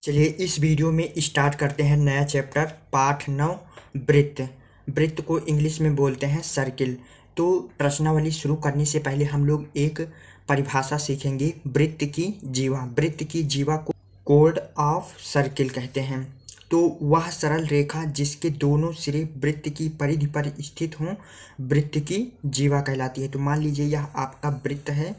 चलिए इस वीडियो में स्टार्ट करते हैं नया चैप्टर पाठ 9 वृत्त। वृत्त को इंग्लिश में बोलते हैं सर्किल। तो प्रश्नावली शुरू करने से पहले हम लोग एक परिभाषा सीखेंगे वृत्त की जीवा। वृत्त की जीवा को कोड ऑफ सर्किल कहते हैं। तो वह सरल रेखा जिसके दोनों सिरे वृत्त की परिधि पर स्थित हों वृत्त की जीवा कहलाती है। तो मान लीजिए यह आपका वृत्त है,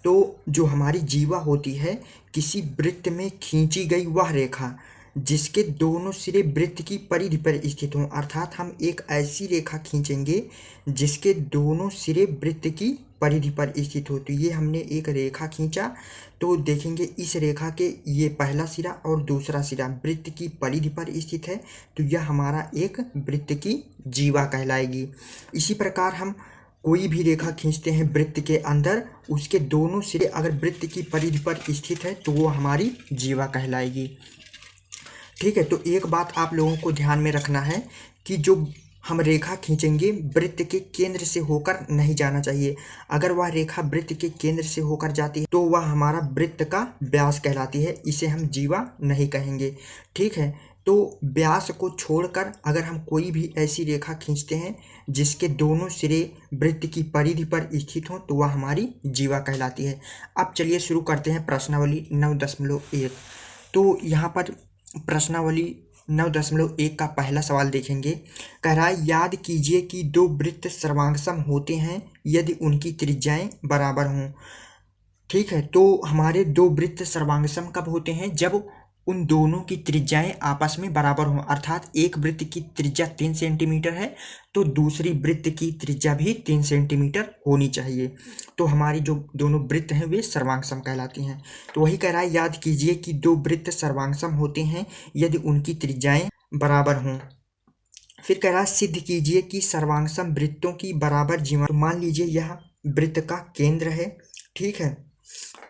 तो जो हमारी जीवा होती है किसी वृत्त में खींची गई वह रेखा जिसके दोनों सिरे वृत्त की परिधि पर स्थित हों, अर्थात हम एक ऐसी रेखा खींचेंगे जिसके दोनों सिरे वृत्त की परिधि पर स्थित हो। तो ये हमने एक रेखा खींचा, तो देखेंगे इस रेखा के ये पहला सिरा और दूसरा सिरा वृत्त की परिधि पर स्थित है, तो यह हमारा एक वृत्त की जीवा कहलाएगी। इसी प्रकार हम कोई भी रेखा खींचते हैं वृत्त के अंदर, उसके दोनों सिरे अगर वृत्त की परिधि पर स्थित है तो वो हमारी जीवा कहलाएगी। ठीक है, तो एक बात आप लोगों को ध्यान में रखना है कि जो हम रेखा खींचेंगे वृत्त के केंद्र से होकर नहीं जाना चाहिए। अगर वह रेखा वृत्त के केंद्र से होकर जाती है तो वह हमारा वृत्त का व्यास कहलाती है, इसे हम जीवा नहीं कहेंगे। ठीक है, तो व्यास को छोड़कर अगर हम कोई भी ऐसी रेखा खींचते हैं जिसके दोनों सिरे वृत्त की परिधि पर स्थित हों तो वह हमारी जीवा कहलाती है। अब चलिए शुरू करते हैं प्रश्नावली 9.1। तो यहाँ पर प्रश्नावली 9.1 का पहला सवाल देखेंगे। कह रहा है याद कीजिए कि दो वृत्त सर्वांगसम होते हैं यदि उनकी त्रिज्याएं बराबर हों। ठीक है, तो हमारे दो वृत्त सर्वांगसम कब होते हैं? जब उन दोनों की त्रिज्याएं आपस में बराबर हों, अर्थात एक वृत्त की त्रिज्या 3 सेंटीमीटर है तो दूसरी वृत्त की त्रिज्या भी 3 सेंटीमीटर होनी चाहिए। तो हमारी जो दोनों वृत्त हैं वे सर्वांगसम कहलाती हैं। तो वही कह रहा है याद कीजिए कि दो वृत्त सर्वांगसम होते हैं यदि उनकी त्रिज्याएं बराबर हों। फिर कह रहा है सिद्ध कीजिए कि सर्वांगसम वृत्तों की बराबर जीवा। तो मान लीजिए यह वृत्त का केंद्र है। ठीक है,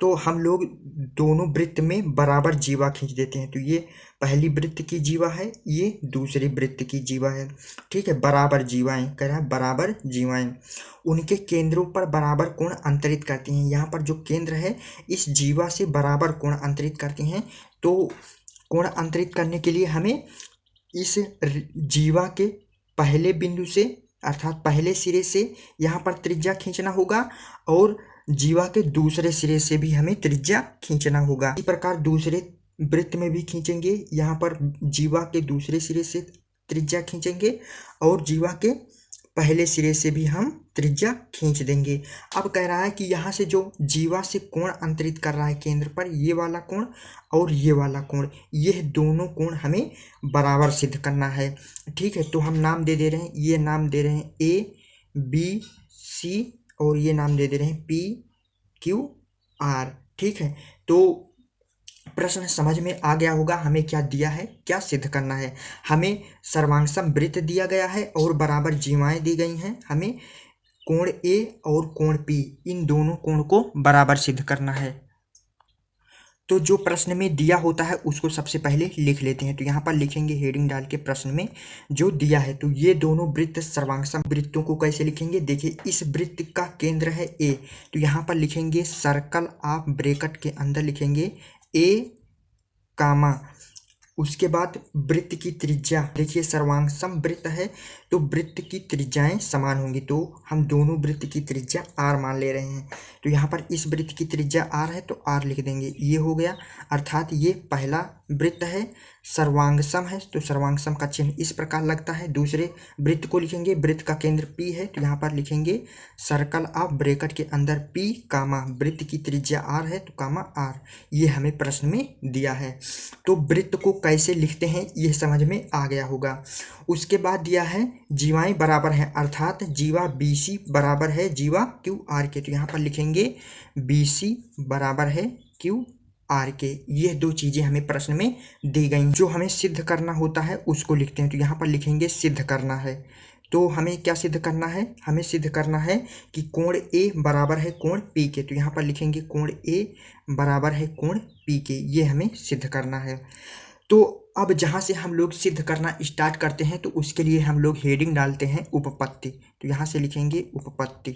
तो हम लोग दोनों वृत्त में बराबर जीवा खींच देते हैं। तो ये पहली वृत्त की जीवा है, ये दूसरी वृत्त की जीवा है। ठीक है, बराबर जीवाएं कह रहा है, बराबर जीवाएं उनके केंद्रों पर बराबर कोण अंतरित करती हैं। यहाँ पर जो केंद्र है इस जीवा से बराबर कोण अंतरित करती हैं। तो कोण अंतरित करने के लिए हमें इस जीवा के पहले बिंदु से अर्थात पहले सिरे से यहाँ पर त्रिज्या खींचना होगा और जीवा के दूसरे सिरे से भी हमें त्रिज्या खींचना होगा। इसी प्रकार दूसरे वृत्त में भी खींचेंगे, यहाँ पर जीवा के दूसरे सिरे से त्रिज्या खींचेंगे और जीवा के पहले सिरे से भी हम त्रिज्या खींच देंगे। अब कह रहा है कि यहाँ से जो जीवा से कोण अंतरित कर रहा है केंद्र पर, ये वाला कोण और ये वाला कोण, ये दोनों कोण हमें बराबर सिद्ध करना है। ठीक है, तो हम नाम दे रहे हैं, ये नाम दे रहे हैं ए बी सी और ये नाम दे रहे हैं पी क्यू आर। ठीक है, तो प्रश्न समझ में आ गया होगा हमें क्या दिया है, क्या सिद्ध करना है। हमें सर्वांगसम वृत्त दिया गया है और बराबर जीवाएं दी गई हैं। हमें कोण ए और कोण पी, इन दोनों कोण को बराबर सिद्ध करना है। तो जो प्रश्न में दिया होता है उसको सबसे पहले लिख लेते हैं। तो यहाँ पर लिखेंगे हेडिंग डाल के प्रश्न में जो दिया है। तो ये दोनों वृत्त सर्वांगसम वृत्तों को कैसे लिखेंगे? देखिए इस वृत्त का केंद्र है ए, तो यहाँ पर लिखेंगे सर्कल ऑफ ब्रैकेट के अंदर लिखेंगे ए कामा, उसके बाद वृत्त की त्रिज्या, देखिए सर्वांगसम वृत्त है तो वृत्त की त्रिज्याएं समान होंगी, तो हम दोनों वृत्त की त्रिज्या r मान ले रहे हैं। तो यहाँ पर इस वृत्त की त्रिज्या r है तो r लिख देंगे, ये हो गया। अर्थात ये पहला वृत्त है सर्वांगसम है तो सर्वांगसम का चिन्ह इस प्रकार लगता है। दूसरे वृत्त को लिखेंगे, वृत्त का केंद्र P है तो यहाँ पर लिखेंगे सर्कल ऑफ ब्रैकेट के अंदर P कामा वृत्त की त्रिज्या r है तो कामा r। ये हमें प्रश्न में दिया है। तो वृत्त को कैसे लिखते हैं यह समझ में आ गया होगा। उसके बाद दिया है जीवाएं बराबर हैं, अर्थात जीवा BC बराबर है जीवा QR के। तो यहाँ पर लिखेंगे BC बराबर है QR के। ये दो चीज़ें हमें प्रश्न में दी गई। जो हमें सिद्ध करना होता है उसको लिखते हैं। तो यहाँ पर लिखेंगे सिद्ध करना है। तो हमें क्या सिद्ध करना है? हमें सिद्ध करना है कि कोण A बराबर है कोण P के। तो यहाँ पर लिखेंगे कोण A बराबर है कोण P के, ये हमें सिद्ध करना है। तो अब जहाँ से हम लोग सिद्ध करना स्टार्ट करते हैं तो उसके लिए हम लोग हेडिंग डालते हैं उपपत्ति। तो यहाँ से लिखेंगे उपपत्ति।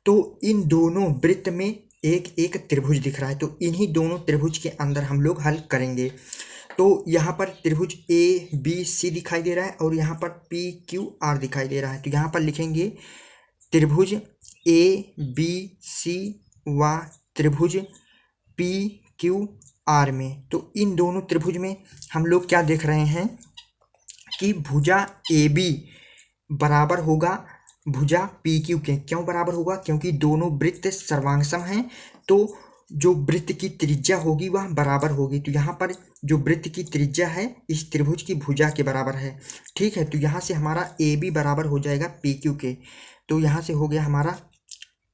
तो इन दोनों वृत्त में एक एक त्रिभुज दिख रहा है, तो इन्हीं दोनों त्रिभुज के अंदर हम लोग हल करेंगे। तो यहाँ पर त्रिभुज ए बी सी दिखाई दे रहा है और यहाँ पर पी क्यू आर दिखाई दे रहा है। तो यहाँ पर लिखेंगे त्रिभुज ए बी सी व त्रिभुज पी क्यू आर में। तो इन दोनों त्रिभुज में हम लोग क्या देख रहे हैं कि भुजा ए बी बराबर होगा भुजा पी क्यू के। क्यों बराबर होगा? क्योंकि दोनों वृत्त सर्वांगसम हैं, तो जो वृत्त की त्रिज्या होगी वह बराबर होगी। तो यहाँ पर जो वृत्त की त्रिज्या है इस त्रिभुज की भुजा के बराबर है। ठीक है, तो यहाँ से हमारा ए बी बराबर हो जाएगा पी क्यू के। तो यहाँ से हो गया हमारा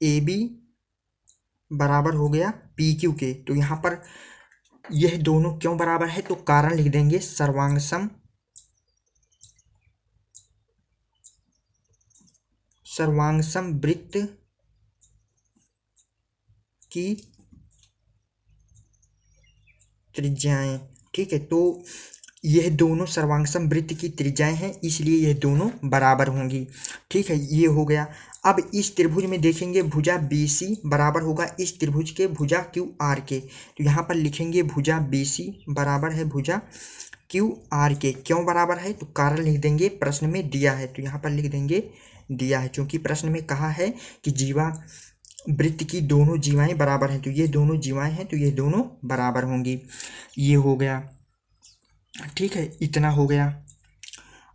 ए बी बराबर हो गया पी क्यू के। तो यहाँ पर यह दोनों क्यों बराबर है? तो कारण लिख देंगे सर्वांगसम वृत्त की त्रिज्याएं। ठीक है, तो यह दोनों सर्वांगसम वृत्त की त्रिज्याएं हैं, इसलिए यह दोनों बराबर होंगी। ठीक है, ये हो गया। अब इस त्रिभुज में देखेंगे भुजा बी सी बराबर होगा इस त्रिभुज के भुजा क्यू आर के। तो यहाँ पर लिखेंगे भुजा बी सी बराबर है भुजा क्यू आर के। क्यों बराबर है? तो कारण लिख देंगे, प्रश्न में दिया है। तो यहाँ पर लिख देंगे दिया है, क्योंकि प्रश्न में कहा है कि जीवा वृत्त की दोनों जीवाएं बराबर हैं। तो ये दोनों जीवाएं हैं, तो ये दोनों बराबर होंगी। ये हो गया। ठीक है, इतना हो गया।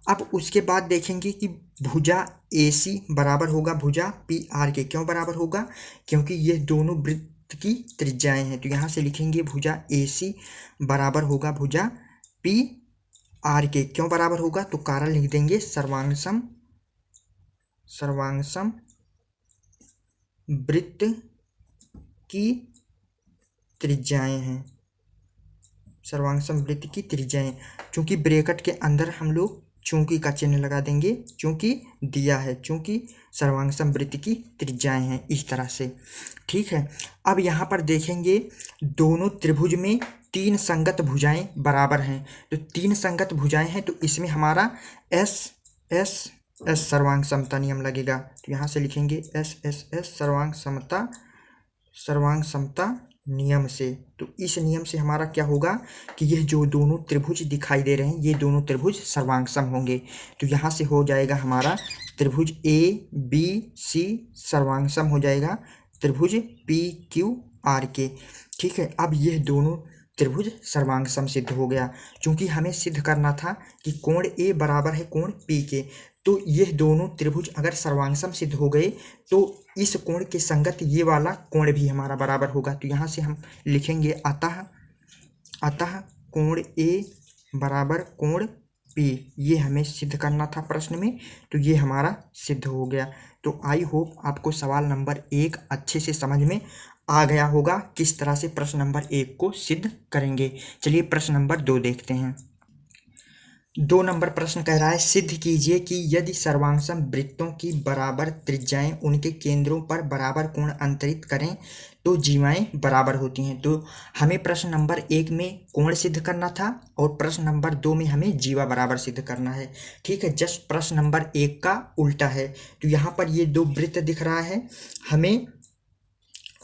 अब उसके बाद देखेंगे कि भुजा ए सी बराबर होगा भुजा पी आर के। क्यों बराबर होगा? क्योंकि ये दोनों वृत्त की त्रिज्याएं हैं। तो यहाँ से लिखेंगे भुजा ए सी बराबर होगा भुजा पी आर के। क्यों बराबर होगा? तो कारण लिख देंगे सर्वांगसम वृत्त की त्रिज्याएं हैं। सर्वांगसम वृत्त की त्रिज्याएं, चूंकि ब्रैकेट के अंदर हम लोग चूंकि का चिन्ह लगा देंगे, चूंकि दिया है, चूंकि सर्वांगसम वृत्त की त्रिज्याएं हैं, इस तरह से। ठीक है, अब यहाँ पर देखेंगे दोनों त्रिभुज में तीन संगत भुजाएं बराबर हैं। तो तीन संगत भुजाएं हैं, तो इसमें हमारा एस एस एस सर्वांग समता नियम लगेगा। तो यहाँ से लिखेंगे एस एस एस सर्वांग समता नियम से। तो इस नियम से हमारा क्या होगा कि यह जो दोनों त्रिभुज दिखाई दे रहे हैं ये दोनों त्रिभुज सर्वांगसम होंगे। तो यहाँ से हो जाएगा हमारा त्रिभुज ए बी सी सर्वांगसम हो जाएगा त्रिभुज पी क्यू आर के। ठीक है, अब यह दोनों त्रिभुज सर्वांगसम सिद्ध हो गया। चूंकि हमें सिद्ध करना था कि कोण ए बराबर है कोण पी के, तो यह दोनों त्रिभुज अगर सर्वांगसम सिद्ध हो गए तो इस कोण के संगत ये वाला कोण भी हमारा बराबर होगा। तो यहाँ से हम लिखेंगे अतः कोण ए बराबर कोण पी। ये हमें सिद्ध करना था प्रश्न में, तो ये हमारा सिद्ध हो गया। तो आई होप आपको सवाल नंबर 1 अच्छे से समझ में आ गया होगा किस तरह से प्रश्न नंबर 1 को सिद्ध करेंगे। चलिए प्रश्न नंबर 2 देखते हैं। 2 नंबर प्रश्न कह रहा है सिद्ध कीजिए कि यदि सर्वांगसम वृत्तों की बराबर त्रिज्याएं उनके केंद्रों पर बराबर कोण अंतरित करें तो जीवाएं बराबर होती हैं। तो हमें प्रश्न नंबर 1 में कोण सिद्ध करना था और प्रश्न नंबर 2 में हमें जीवा बराबर सिद्ध करना है। ठीक है, जस्ट प्रश्न नंबर 1 का उल्टा है। तो यहाँ पर ये 2 वृत्त दिख रहा है, हमें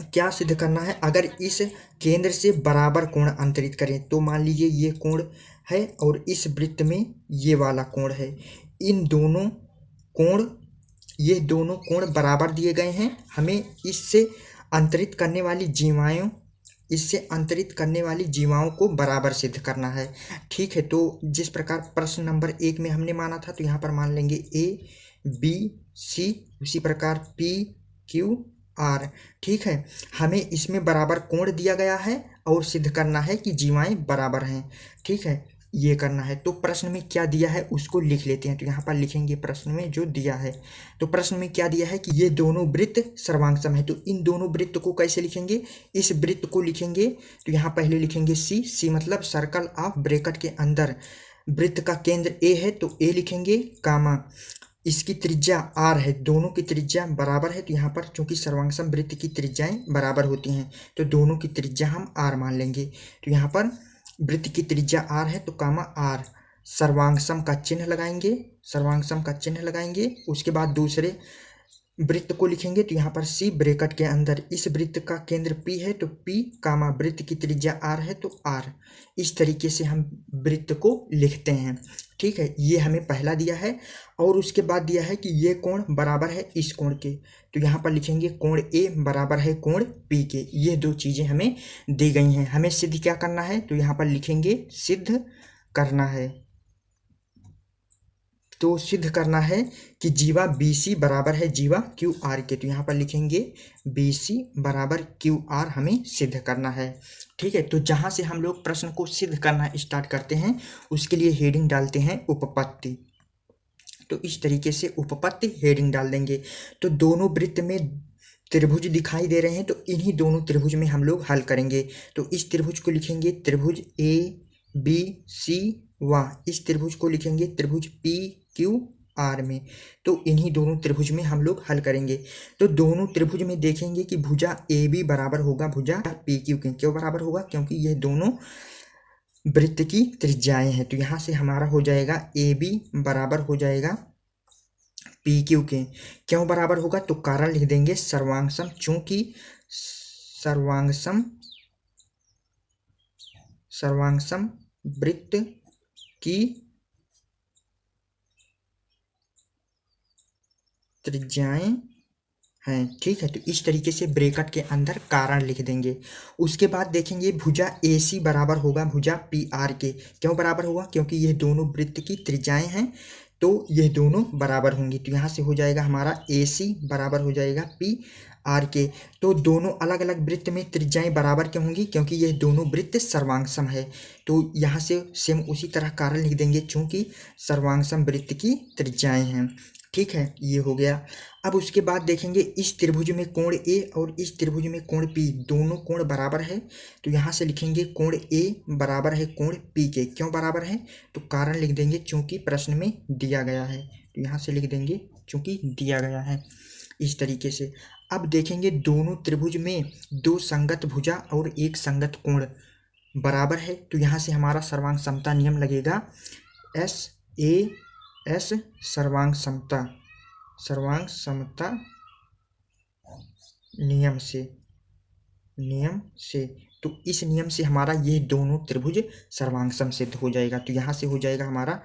क्या सिद्ध करना है? अगर इस केंद्र से बराबर कोण अंतरित करें, तो मान लीजिए ये कोण है और इस वृत्त में ये वाला कोण है, इन दोनों कोण ये दोनों कोण बराबर दिए गए हैं। हमें इससे अंतरित करने वाली जीवाओं को बराबर सिद्ध करना है। ठीक है, तो जिस प्रकार प्रश्न नंबर 1 में हमने माना था, तो यहाँ पर मान लेंगे ए बी सी, उसी प्रकार पी क्यू आर। ठीक है, हमें इसमें बराबर कोण दिया गया है और सिद्ध करना है कि जीवाएं बराबर हैं। ठीक है, ये करना है। तो प्रश्न में क्या दिया है उसको लिख लेते हैं। तो यहाँ पर लिखेंगे प्रश्न में जो दिया है। तो प्रश्न में क्या दिया है कि ये दोनों वृत्त सर्वांगसम है। तो इन दोनों वृत्त को कैसे लिखेंगे? इस वृत्त को लिखेंगे तो यहाँ पहले लिखेंगे सी मतलब सर्कल ऑफ ब्रैकेट के अंदर वृत्त का केंद्र ए है, तो ए लिखेंगे, कामा इसकी त्रिज्या आर है, दोनों की त्रिज्या बराबर है। तो यहाँ पर चूंकि सर्वांगसम वृत्त की त्रिज्याएं बराबर होती हैं तो दोनों की त्रिज्या हम आर मान लेंगे। तो यहाँ पर वृत्त की त्रिज्या आर है तो कामा आर, सर्वांगसम का चिन्ह लगाएंगे, उसके बाद दूसरे वृत्त को लिखेंगे तो यहाँ पर सी ब्रैकेट के अंदर इस वृत्त का केंद्र पी है तो पी कामा वृत्त की त्रिज्या आर है तो आर। इस तरीके से हम वृत्त को लिखते हैं। ठीक है, ये हमें पहला दिया है और उसके बाद दिया है कि ये कोण बराबर है इस कोण के, तो यहाँ पर लिखेंगे कोण ए बराबर है कोण पी के। ये दो चीज़ें हमें दी गई हैं। हमें सिद्ध क्या करना है तो यहाँ पर लिखेंगे सिद्ध करना है। तो सिद्ध करना है कि जीवा BC बराबर है जीवा QR के, तो यहाँ पर लिखेंगे BC बराबर QR हमें सिद्ध करना है। ठीक है, तो जहाँ से हम लोग प्रश्न को सिद्ध करना स्टार्ट करते हैं उसके लिए हेडिंग डालते हैं उपपत्ति। तो इस तरीके से उपपत्ति हेडिंग डाल देंगे। तो दोनों वृत्त में त्रिभुज दिखाई दे रहे हैं तो इन्हीं दोनों त्रिभुज में हम लोग हल करेंगे। तो इस त्रिभुज को लिखेंगे त्रिभुज ABC व इस त्रिभुज को लिखेंगे त्रिभुज PQR में। तो इन्हीं दोनों त्रिभुज में हम लोग हल करेंगे। तो दोनों त्रिभुज में देखेंगे कि भुजा AB बराबर होगा भुजा PQ के। क्यों बराबर होगा? क्योंकि यह दोनों वृत्त की त्रिज्याएं हैं। तो यहाँ से हमारा हो जाएगा AB बराबर हो जाएगा PQ के। क्यों बराबर होगा? तो कारण लिख देंगे सर्वांगसम, चूंकि सर्वांगसम वृत्त की त्रिज्याएं हैं। ठीक है, तो इस तरीके से ब्रैकेट के अंदर कारण लिख देंगे। उसके बाद देखेंगे भुजा AC बराबर होगा भुजा PR के। क्यों बराबर होगा? क्योंकि ये दोनों वृत्त की त्रिज्याएं हैं तो ये दोनों बराबर होंगी। तो यहाँ से हो जाएगा हमारा AC बराबर हो जाएगा PR के। तो दोनों अलग अलग वृत्त में त्रिज्याएं बराबर क्यों होंगी? क्योंकि ये दोनों वृत्त सर्वांगसम है। तो यहाँ से सेम उसी तरह कारण लिख देंगे, चूंकि सर्वांगसम वृत्त की त्रिज्याएं हैं। ठीक है, ये हो गया। अब उसके बाद देखेंगे इस त्रिभुज में कोण A और इस त्रिभुज में कोण P, दोनों कोण बराबर है। तो यहाँ से लिखेंगे कोण A बराबर है कोण P के। क्यों बराबर है? तो कारण लिख देंगे चूंकि प्रश्न में दिया गया है। तो यहाँ से लिख देंगे चूंकि दिया गया है, इस तरीके से। अब देखेंगे दोनों त्रिभुज में दो संगत भुजा और एक संगत कोण बराबर है। तो यहाँ से हमारा सर्वांग समता नियम लगेगा SAS सर्वांग समता नियम से। तो इस नियम से हमारा ये दोनों त्रिभुज सर्वांगसम सिद्ध हो जाएगा। तो यहाँ से हो जाएगा हमारा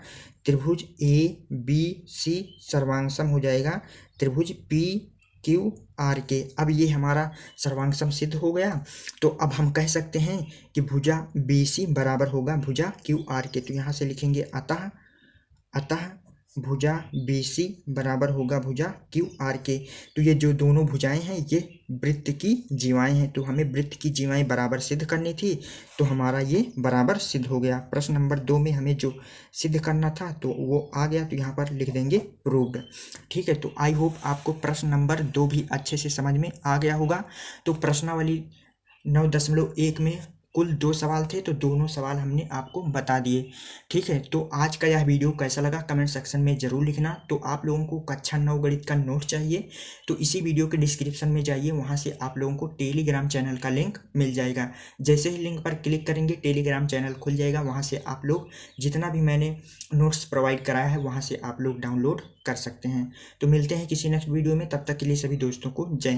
त्रिभुज ABC सर्वांगसम हो जाएगा त्रिभुज PQR के। अब ये हमारा सर्वांगसम सिद्ध हो गया। तो अब हम कह सकते हैं कि भुजा BC बराबर होगा भुजा QR के। तो यहाँ से लिखेंगे अतः भुजा BC बराबर होगा भुजा QR के। तो ये जो दोनों भुजाएं हैं ये वृत्त की जीवाएं हैं। तो हमें वृत्त की जीवाएं बराबर सिद्ध करनी थी, तो हमारा ये बराबर सिद्ध हो गया। प्रश्न नंबर 2 में हमें जो सिद्ध करना था तो वो आ गया। तो यहाँ पर लिख देंगे प्रूव्ड। ठीक है, तो आई होप आपको प्रश्न नंबर 2 भी अच्छे से समझ में आ गया होगा। तो प्रश्नावली 9.1 में कुल 2 सवाल थे, तो दोनों सवाल हमने आपको बता दिए। ठीक है, तो आज का यह वीडियो कैसा लगा कमेंट सेक्शन में ज़रूर लिखना। तो आप लोगों को कक्षा 9 गणित का नोट चाहिए तो इसी वीडियो के डिस्क्रिप्शन में जाइए, वहां से आप लोगों को टेलीग्राम चैनल का लिंक मिल जाएगा। जैसे ही लिंक पर क्लिक करेंगे टेलीग्राम चैनल खुल जाएगा। वहाँ से आप लोग जितना भी मैंने नोट्स प्रोवाइड कराया है वहाँ से आप लोग डाउनलोड कर सकते हैं। तो मिलते हैं किसी नेक्स्ट वीडियो में, तब तक के लिए सभी दोस्तों को जय हिंद।